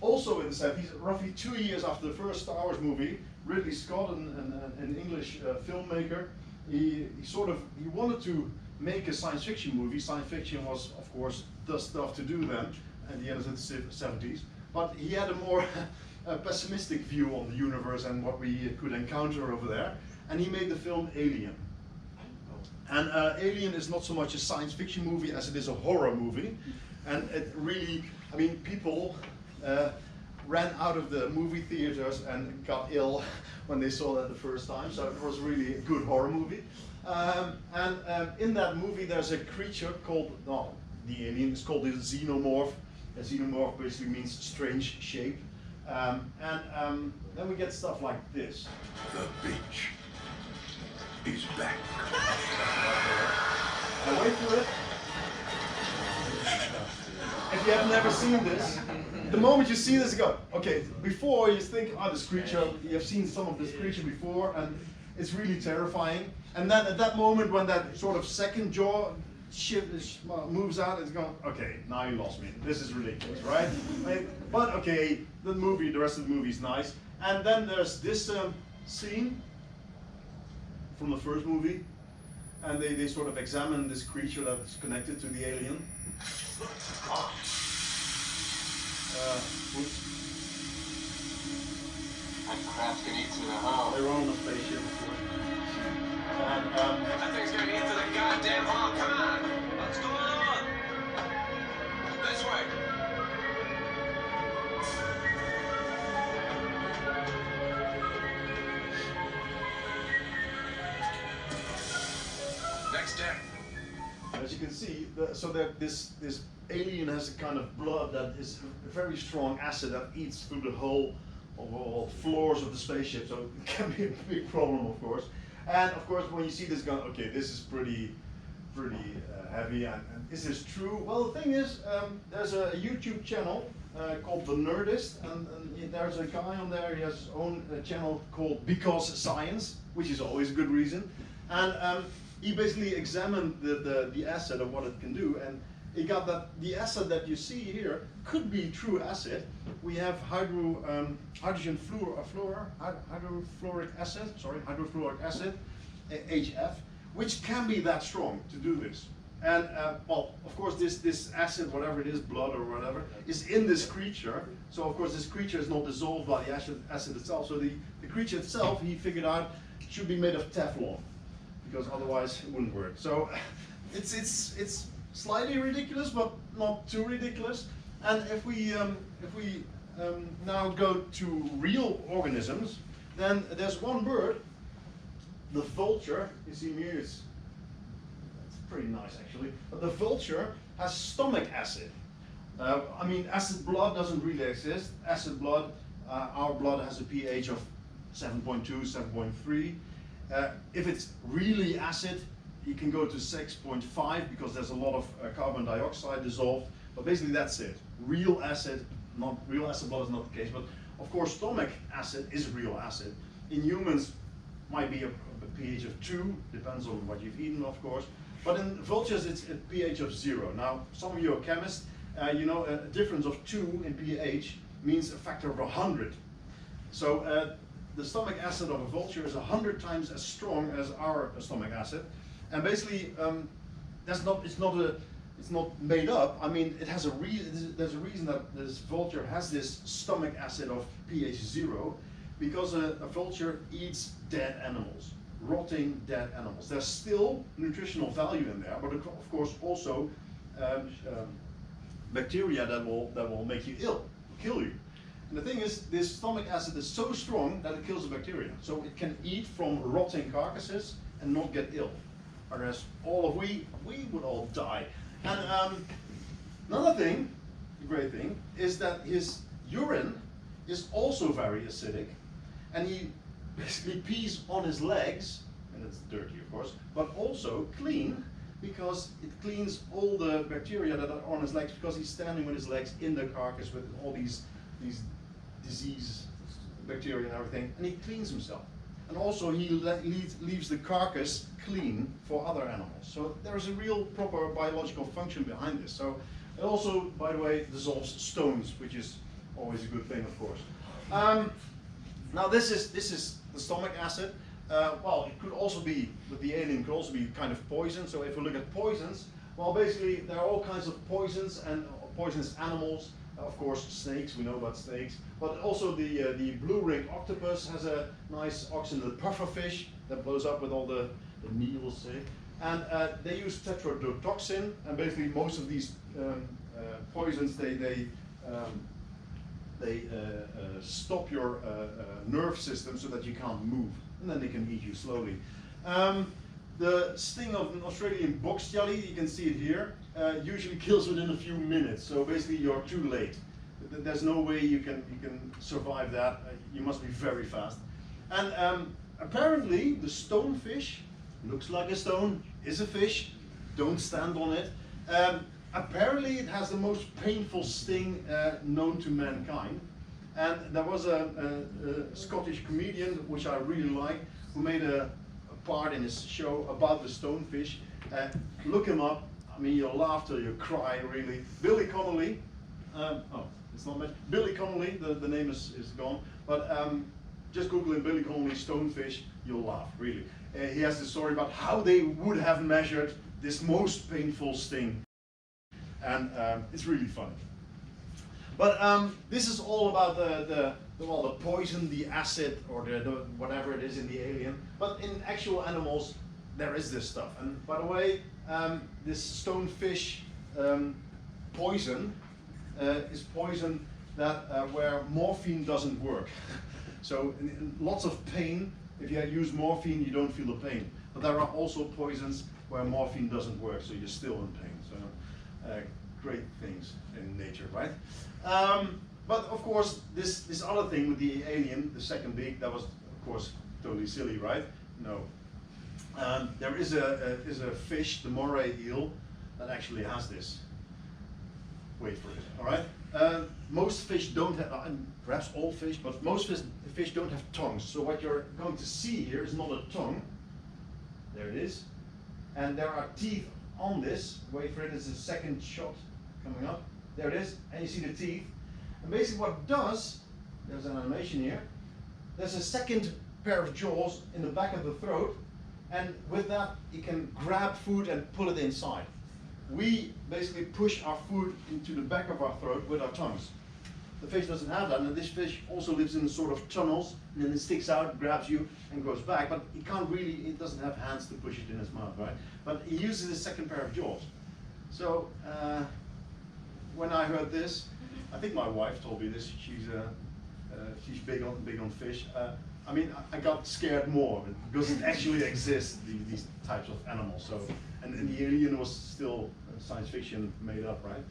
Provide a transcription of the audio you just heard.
Also in the 70s, roughly 2 years after the first Star Wars movie, Ridley Scott, an English filmmaker, he wanted to make a science fiction movie. Science fiction was, of course, the stuff to do then, at the end of the 70s. But he had a more pessimistic view on the universe and what we could encounter over there. And he made the film Alien. And Alien is not so much a science fiction movie as it is a horror movie. And it really, I mean, people ran out of the movie theaters and got ill when they saw that the first time. So it was really a good horror movie. In that movie there's a creature called, the alien is called the xenomorph. A xenomorph basically means strange shape. Then we get stuff like this. The beach is back. Now wait for it. If you have never seen this, the moment you see this, you go, okay, before you think, oh, this creature, you have seen some of this creature before, and it's really terrifying. And then at that moment, when that sort of second jaw moves out, it's going, okay, now you lost me. This is ridiculous, right? But okay, the rest of the movie is nice. And then there's this scene from the first movie, and they sort of examine this creature that's connected to the alien. Oops. That crap's gonna eat through the hull. They're on the spaceship, of course. And, That thing's gonna eat through the goddamn hull. Come on! What's going on? This way. Next step. as you can see, this alien has a kind of blood that is a very strong acid that eats through the whole of all floors of the spaceship, so it can be a big problem, of course. And of course, when you see this gun, okay, this is pretty heavy. And is this true? Well, the thing is, there's a YouTube channel called The Nerdist, and there's a guy on there. He has his own channel called Because Science, which is always a good reason. And he basically examined the acid of what it can do, and he got that the acid that you see here could be true acid. We have hydrofluoric acid, HF, which can be that strong to do this. And well, of course, this acid, whatever it is, blood or whatever, is in this creature. So of course, this creature is not dissolved by the acid itself. So the creature itself, he figured out, should be made of Teflon, because otherwise it wouldn't work. So it's slightly ridiculous, but not too ridiculous. And if we now go to real organisms, then there's one bird, the vulture. You see here, it's pretty nice actually. But the vulture has stomach acid. I mean, acid blood doesn't really exist. Acid blood, our blood has a pH of 7.2, 7.3. If it's really acid, you can go to 6.5 because there's a lot of carbon dioxide dissolved. But basically that's it. Real acid blood is not the case. But of course, stomach acid is real acid. In humans, might be a pH of 2, depends on what you've eaten, of course. But in vultures, it's a pH of 0. Now, some of you are chemists. You know, a difference of 2 in pH means a factor of 100. So the stomach acid of a vulture is 100 times as strong as our stomach acid. And basically, it's not made up. I mean, it has a reason. There's a reason that this vulture has this stomach acid of pH 0, because a vulture eats dead animals, rotting dead animals. There's still nutritional value in there, but of course also bacteria that will make you ill, kill you. And the thing is, this stomach acid is so strong that it kills the bacteria. So it can eat from rotting carcasses and not get ill. Whereas we would all die. And another thing, the great thing, is that his urine is also very acidic, and he basically pees on his legs, and it's dirty of course, but also clean, because it cleans all the bacteria that are on his legs, because he's standing with his legs in the carcass with all these disease bacteria and everything, and he cleans himself. And also he leaves the carcass clean for other animals. So there's a real proper biological function behind this. So it also, by the way, dissolves stones, which is always a good thing, of course. Now this is the stomach acid. Well, it could also be, with the alien, could also be kind of poison. So if we look at poisons, well, basically there are all kinds of poisons and poisonous animals. Of course, snakes, we know about snakes. But also the blue ring octopus has a nice oxygen, the pufferfish that blows up with all the needles, say. And they use tetrodotoxin, and basically most of these poisons, they stop your nerve system so that you can't move, and then they can eat you slowly. The sting of an Australian box jelly, you can see it here, usually kills within a few minutes. So basically, you're too late. There's no way you can survive that. You must be very fast. And apparently, the stonefish looks like a stone, is a fish. Don't stand on it. Apparently, it has the most painful sting known to mankind. And there was a Scottish comedian, which I really like, who made a part in his show about the stonefish. Look him up. I mean, you'll laugh till you cry, really. Billy Connolly. Oh, it's not much. Billy Connolly, the name is gone. But just Google him, Billy Connolly stonefish, you'll laugh, really. He has the story about how they would have measured this most painful sting. And it's really funny. But this is all about the poison, the acid, or the whatever it is in the alien. But in actual animals, there is this stuff. And by the way, this stonefish poison is poison that where morphine doesn't work. So in lots of pain, if you use morphine, you don't feel the pain. But there are also poisons where morphine doesn't work, so you're still in pain. So great things in nature, right? But of course, this other thing with the alien, the second beak, that was of course totally silly, right? No. There is a fish, the moray eel, that actually has this. Wait for it, all right? Most fish don't have, and perhaps all fish, but most fish don't have tongues. So what you're going to see here is not a tongue. There it is. And there are teeth on this. Wait for it, it's a second shot coming up. There it is, and you see the teeth. And basically what it does, there's an animation here, there's a second pair of jaws in the back of the throat, and with that you can grab food and pull it inside. We basically push our food into the back of our throat with our tongues. The fish doesn't have that, and this fish also lives in sort of tunnels, and then it sticks out, grabs you, and goes back, but it can't really, it doesn't have hands to push it in its mouth, right? But it uses a second pair of jaws. So, when I heard this, I think my wife told me this, she's big on fish. I mean, I got scared more because it actually exists, these types of animals. So, and the alien was still science fiction made up, right?